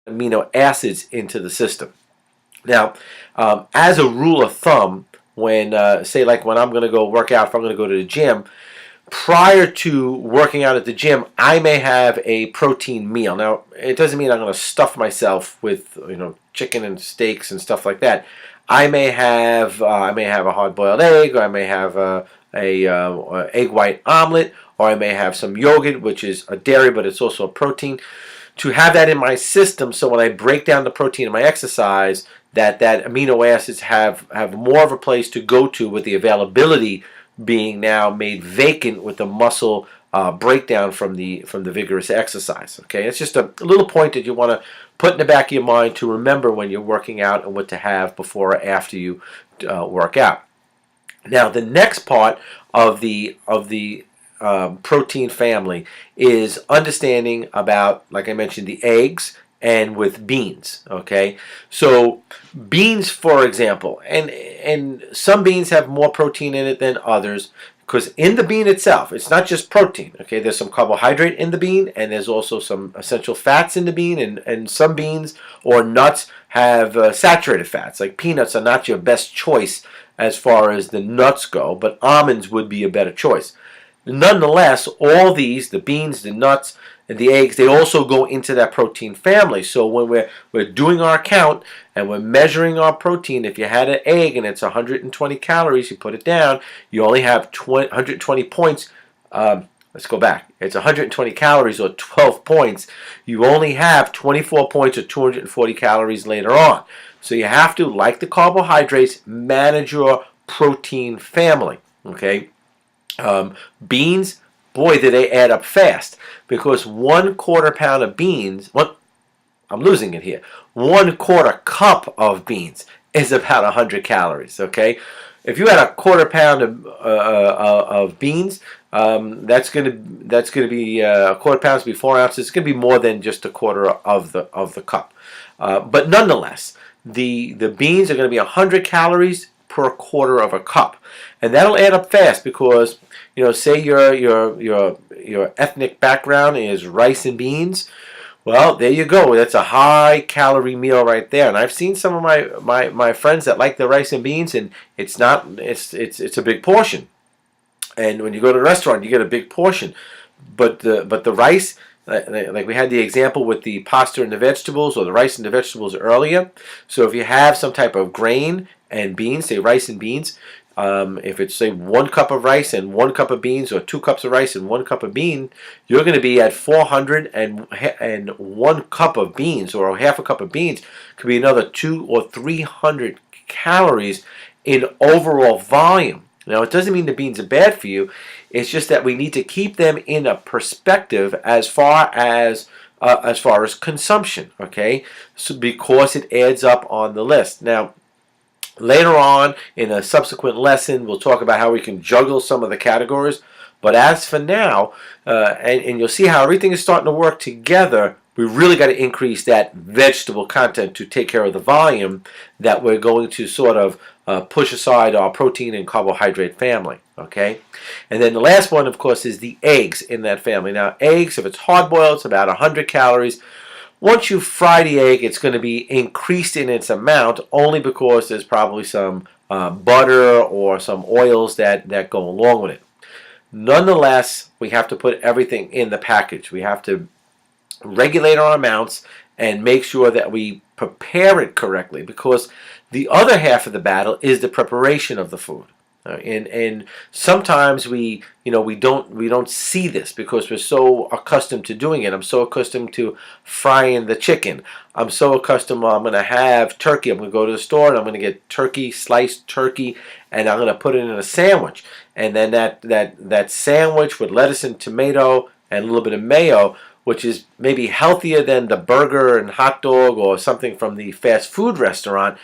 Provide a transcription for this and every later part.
amino acids into the system. Now, as a rule of thumb, when say like when I'm going to go work out, if I'm going to go to the gym, prior to working out at the gym, I may have a protein meal. Now, it doesn't mean I'm going to stuff myself with chicken and steaks and stuff like that. I may have a hard-boiled egg, or I may have a egg white omelet, or I may have some yogurt, which is a dairy, but it's also a protein. To have that in my system, so when I break down the protein in my exercise, that amino acids have more of a place to go to, with the availability being now made vacant with the muscle breakdown from the vigorous exercise. Okay, it's just a little point that you want to put in the back of your mind to remember when you're working out, and what to have before or after you work out. Now, the next part of the protein family is understanding about, like I mentioned, the eggs, and with beans. Okay, so beans, for example, and some beans have more protein in it than others, because in the bean itself, it's not just protein. Okay, there's some carbohydrate in the bean, and there's also some essential fats in the bean, and some beans or nuts have saturated fats. Like peanuts are not your best choice as far as the nuts go, but almonds would be a better choice. Nonetheless, all these, the beans, the nuts, and the eggs, they also go into that protein family. So when we're doing our count and we're measuring our protein, if you had an egg and it's 120 calories, you put it down, you only have 120 points. Let's go back. It's 120 calories, or 12 points. You only have 24 points, or 240 calories later on. So you have to, like the carbohydrates, manage your protein family. Okay. Beans, boy, do they add up fast, because 1/4 pound of beans, I'm losing it here, 1/4 cup of beans is about 100 calories. Okay, if you had a 1/4 pound of beans, that's going to be 1/4 pounds, be 4 ounces. It's going to be more than just 1/4 of the cup. But nonetheless, the beans are going to be 100 calories per 1/4 of a cup, and that'll add up fast, because say your ethnic background is rice and beans. Well, there you go. That's a high calorie meal right there. And I've seen some of my friends that like the rice and beans, and it's a big portion. And when you go to a restaurant, you get a big portion. But the rice, like we had the example with the pasta and the vegetables, or the rice and the vegetables earlier. So if you have some type of grain and beans, say rice and beans, if it's, say, 1 cup of rice and 1 cup of beans, or 2 cups of rice and 1 cup of bean, you're going to be at 400, and 1 cup of beans, or half a cup of beans, could be another 200 or 300 calories in overall volume. Now, it doesn't mean the beans are bad for you. It's just that we need to keep them in a perspective as far as consumption. Okay, so because it adds up on the list. Now, later on in a subsequent lesson, we'll talk about how we can juggle some of the categories. But as for now, and you'll see how everything is starting to work together, we really got to increase that vegetable content to take care of the volume that we're going to sort of push aside our protein and carbohydrate family. Okay? And then the last one, of course, is the eggs in that family. Now, eggs, if it's hard-boiled, it's about 100 calories. Once you fry the egg, it's going to be increased in its amount, only because there's probably some butter or some oils that go along with it. Nonetheless, we have to put everything in the package. We have to regulate our amounts and make sure that we prepare it correctly, because the other half of the battle is the preparation of the food. And sometimes we don't see this because we're so accustomed to doing it. I'm so accustomed to frying the chicken. I'm so accustomed, I'm going to have turkey. I'm going to go to the store and I'm going to get turkey, sliced turkey, and I'm going to put it in a sandwich. And then that sandwich with lettuce and tomato and a little bit of mayo, which is maybe healthier than the burger and hot dog or something from the fast food restaurant,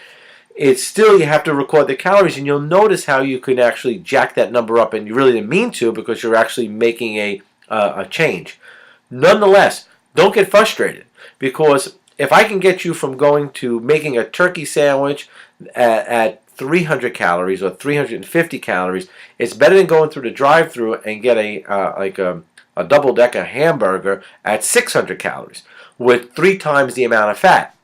it's still, you have to record the calories, and you'll notice how you can actually jack that number up, and you really didn't mean to, because you're actually making a change. Nonetheless, don't get frustrated, because if I can get you from going to making a turkey sandwich at 300 calories or 350 calories, it's better than going through the drive-thru and get a double-decker hamburger at 600 calories. with 3 times the amount of fat.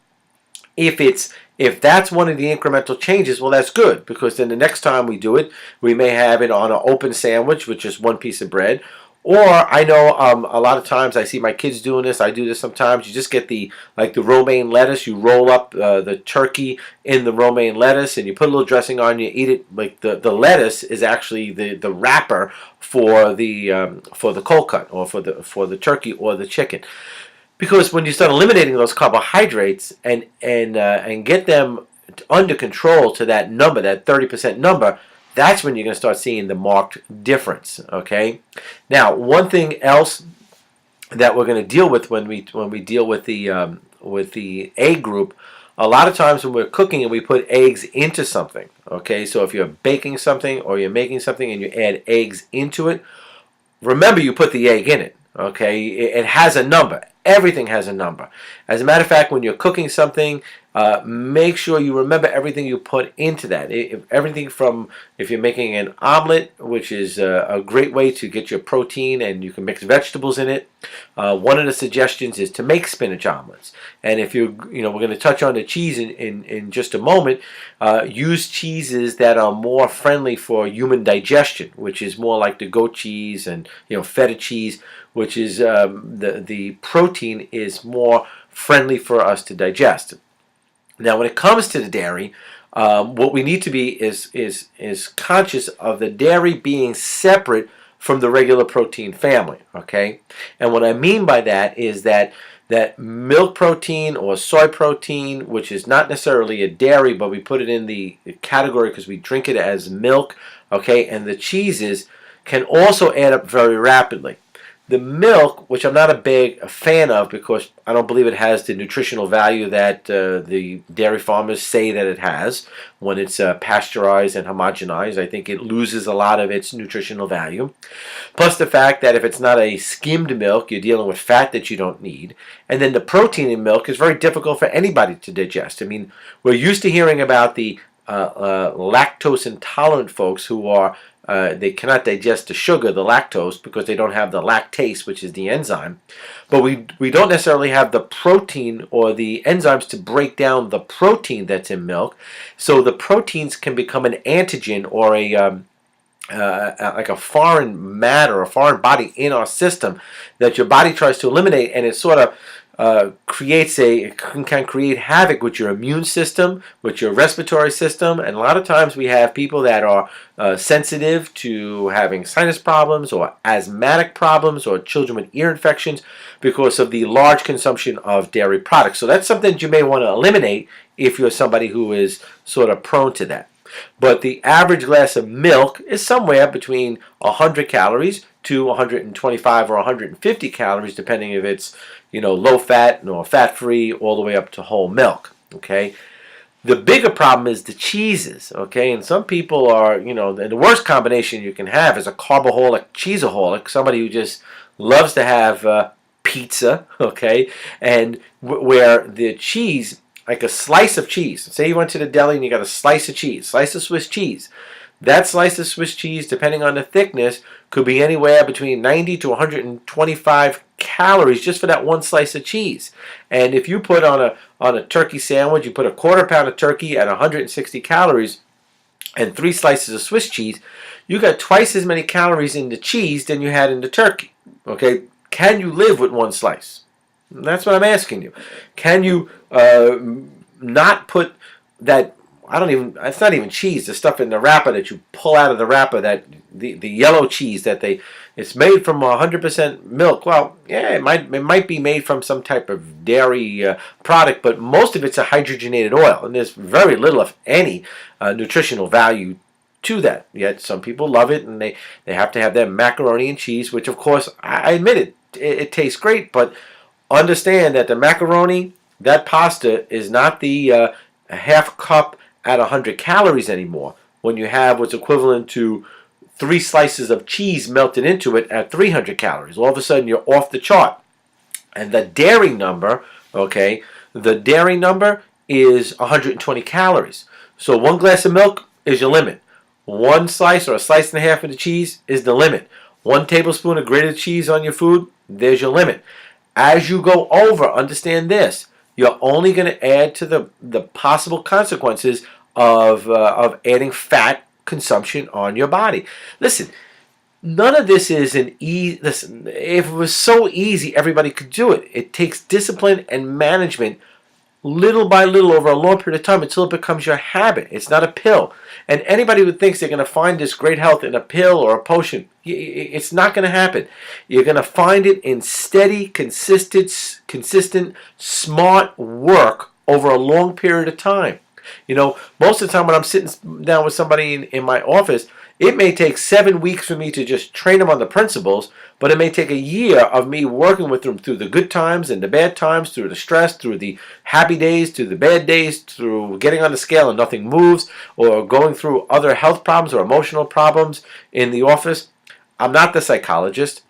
If that's one of the incremental changes, well, that's good, because then the next time we do it, we may have it on an open sandwich with just 1 piece of bread. Or I know a lot of times I see my kids doing this. I do this sometimes. You just get the romaine lettuce. You roll up the turkey in the romaine lettuce, and you put a little dressing on. You eat it like the lettuce is actually the wrapper for the cold cut, or for the turkey or the chicken. Because when you start eliminating those carbohydrates and get them under control to that number, that 30% number, that's when you're going to start seeing the marked difference. Okay. Now, one thing else that we're going to deal with when we deal with the egg group, a lot of times when we're cooking and we put eggs into something. Okay. So if you're baking something or you're making something and you add eggs into it, remember you put the egg in it. Okay. It has a number. Everything has a number. As a matter of fact, when you're cooking something, make sure you remember everything you put into that. Everything from, if you're making an omelet, which is a great way to get your protein, and you can mix vegetables in it. One of the suggestions is to make spinach omelets. And if we're going to touch on the cheese in just a moment. Use cheeses that are more friendly for human digestion, which is more like the goat cheese and feta cheese, which is the protein is more friendly for us to digest. Now, when it comes to the dairy, what we need to be is conscious of the dairy being separate from the regular protein family. Okay, and what I mean by that is that milk protein or soy protein, which is not necessarily a dairy, but we put it in the category because we drink it as milk. Okay, and the cheeses can also add up very rapidly. The milk, which I'm not a big fan of because I don't believe it has the nutritional value that the dairy farmers say that it has when it's pasteurized and homogenized. I think it loses a lot of its nutritional value. Plus the fact that if it's not a skimmed milk, you're dealing with fat that you don't need. And then the protein in milk is very difficult for anybody to digest. I mean, we're used to hearing about the lactose intolerant folks who are they cannot digest the sugar, the lactose, because they don't have the lactase, which is the enzyme. But we don't necessarily have the protein or the enzymes to break down the protein that's in milk. So the proteins can become an antigen or like a foreign matter, a foreign body in our system that your body tries to eliminate, and it sort of can create havoc with your immune system, with your respiratory system. And a lot of times we have people that are sensitive to having sinus problems or asthmatic problems or children with ear infections because of the large consumption of dairy products. So that's something that you may want to eliminate if you're somebody who is sort of prone to that. But the average glass of milk is somewhere between 100 calories to 125 or 150 calories, depending if it's low fat or fat free, all the way up to whole milk. Okay, the bigger problem is the cheeses. Okay, and some people are and the worst combination you can have is a carboholic cheeseaholic, somebody who just loves to have pizza. Okay, and where the cheese, like a slice of cheese. Say you went to the deli and you got a slice of cheese, slice of Swiss cheese. That slice of Swiss cheese, depending on the thickness, could be anywhere between 90 to 125 calories just for that one slice of cheese. And if you put on a turkey sandwich, you put a quarter pound of turkey at 160 calories and 3 slices of Swiss cheese, you got twice as many calories in the cheese than you had in the turkey. Okay, can you live with one slice? That's what I'm asking you. Can you not put that? It's not even cheese, the stuff in the wrapper that you pull out of the wrapper, that the yellow cheese that it's made from 100% milk. Well, yeah, it might be made from some type of dairy product, but most of it's a hydrogenated oil, and there's very little, if any, nutritional value to that. Yet some people love it, and they have to have their macaroni and cheese, which of course, I admit it tastes great, but understand that the macaroni, that pasta, is not the half cup at 100 calories anymore when you have what's equivalent to 3 slices of cheese melted into it at 300 calories. All of a sudden you're off the chart. And the dairy number, okay, the dairy number is 120 calories. So 1 glass of milk is your limit. 1 slice or a slice and a half of the cheese is the limit. 1 tablespoon of grated cheese on your food, there's your limit. As you go over, understand this: you're only going to add to the possible consequences of adding fat consumption on your body. Listen, none of this is an easy. Listen, if it was so easy, everybody could do it. It takes discipline and management, little by little, over a long period of time, until it becomes your habit. It's not a pill. And anybody who thinks they're going to find this great health in a pill or a potion, it's not going to happen. You're going to find it in steady, consistent, smart work over a long period of time. You know, most of the time when I'm sitting down with somebody in my office, it may take 7 weeks for me to just train them on the principles, but it may take a year of me working with them through the good times and the bad times, through the stress, through the happy days, through the bad days, through getting on the scale and nothing moves, or going through other health problems or emotional problems in the office. I'm not the psychologist.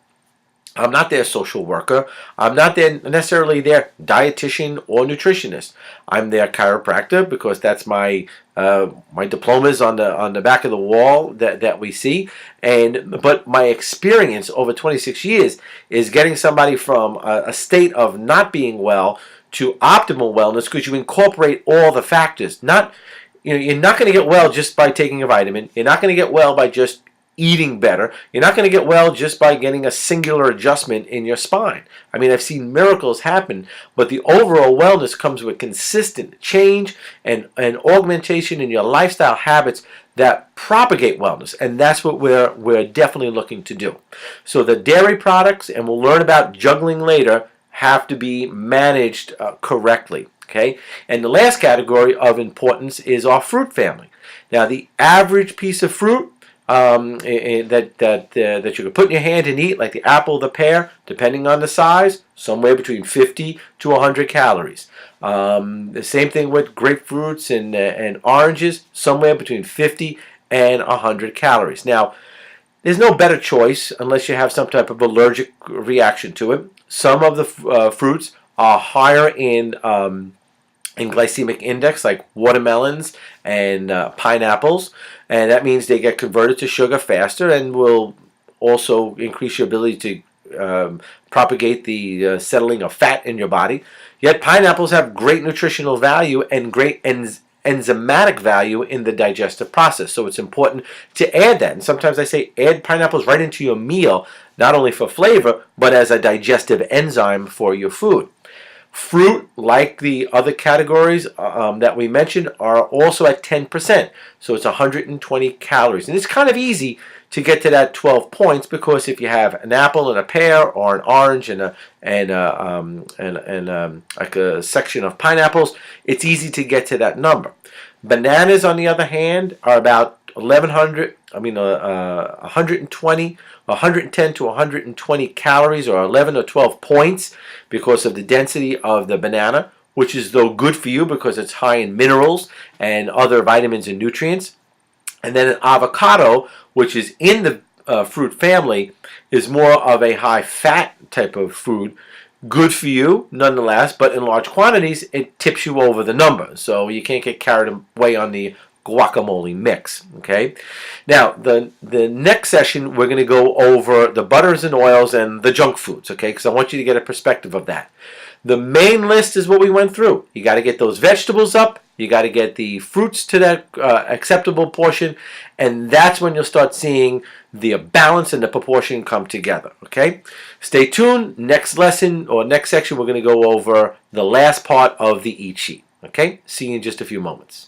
I'm not their social worker. I'm not necessarily their dietitian or nutritionist. I'm their chiropractor, because that's my my diplomas on the back of the wall that we see. But my experience over 26 years is getting somebody from a state of not being well to optimal wellness, because you incorporate all the factors. You're not going to get well just by taking a vitamin. You're not going to get well by just eating better. You're not going to get well just by getting a singular adjustment in your spine. I mean, I've seen miracles happen, but the overall wellness comes with consistent change and augmentation in your lifestyle habits that propagate wellness, and that's what we're definitely looking to do. So the dairy products, and we'll learn about juggling later, have to be managed correctly. Okay, and the last category of importance is our fruit family. Now, the average piece of fruit that you can put in your hand and eat, like the apple, the pear, depending on the size, somewhere between 50 to 100 calories. The same thing with grapefruits and oranges, somewhere between 50 and 100 calories. Now, there's no better choice unless you have some type of allergic reaction to it. Some of the fruits are higher in glycemic index, like watermelons and pineapples, and that means they get converted to sugar faster and will also increase your ability to propagate the settling of fat in your body. Yet pineapples have great nutritional value and great enzymatic value in the digestive process, so it's important to add that. And sometimes I say add pineapples right into your meal, not only for flavor, but as a digestive enzyme for your food. Fruit, like the other categories that we mentioned, are also at 10%. So it's 120 calories. And it's kind of easy to get to that 12 points, because if you have an apple and a pear, or an orange and like a section of pineapples, it's easy to get to that number. Bananas, on the other hand, are about 110 to 120 calories, or 11 or 12 points, because of the density of the banana, which is, though, good for you because it's high in minerals and other vitamins and nutrients. And then an avocado, which is in the fruit family, is more of a high fat type of food. Good for you, nonetheless, but in large quantities, it tips you over the number. So you can't get carried away on the guacamole mix. Okay. Now, the next session, we're going to go over the butters and oils and the junk foods. Okay, because I want you to get a perspective of that. The main list is what we went through. You got to get those vegetables up. You got to get the fruits to that acceptable portion, and that's when you'll start seeing the balance and the proportion come together. Okay? Stay tuned. Next lesson or next section, we're going to go over the last part of the eat sheet. Okay? See you in just a few moments.